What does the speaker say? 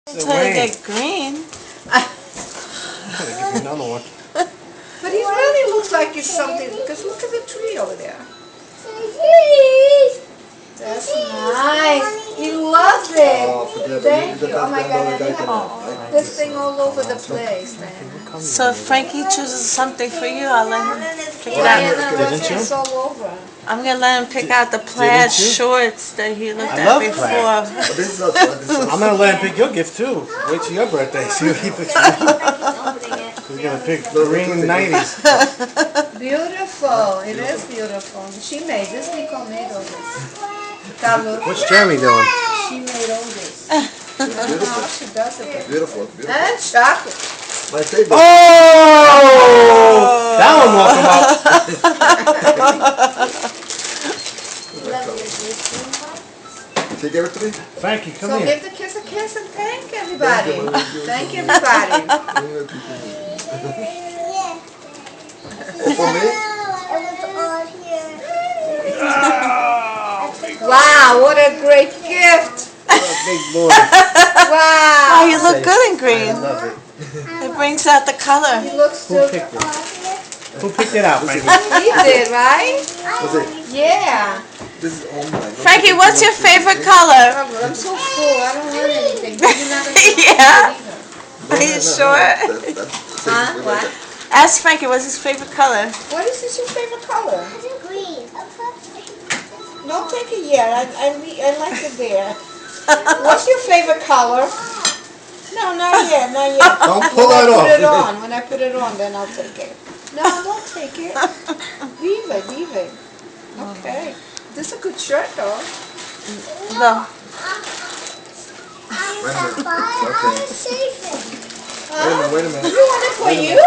Until you get green. I'm gonna give you another one. But he really looks like it's something, because look at the tree over there. That's nice. He loves it. Thank you. Oh my God, I have this thing all over the place, man. So if Frankie chooses something for you, I'll let him pick it Yeah, out. no, it's all over. I'm gonna let him pick out the plaid shorts that he looked I at love before. I'm gonna let him pick your gift too. Wait till your birthday. See what he picks. He's gonna pick the green 90s. Beautiful. It is beautiful. She made this. Nicole made all this. What's Jeremy doing? She made all this. Beautiful. She does it. Beautiful. And chocolate. My favorite. Oh! That one woke him up. She gave it to me? Frankie, come So here. give the kiss a kiss and thank everybody. Thank everybody. Oh, for me? Wow, what a great gift. Big boy. Wow. Oh, you look good in green. I love it. It brings out the color. He looks Who picked it? Who picked it out, Frankie? He did, right? Was it? Yeah. This is all mine. Frankie, what's your favorite color? I'm so full. I don't want anything. You're not gonna Yeah. either. Are you sure? Huh? What? Ask Frankie, what's his favorite color? What is this your favorite color? Green. Don't take it yet. I like it there. What's your favorite color? No, not yet, not yet. Don't pull that off. When I put it on, then I'll take it. No, don't take it. Leave it, leave it. Okay. This is a good shirt, though. No. Wait a minute. Okay. Wait a minute. You want it for you?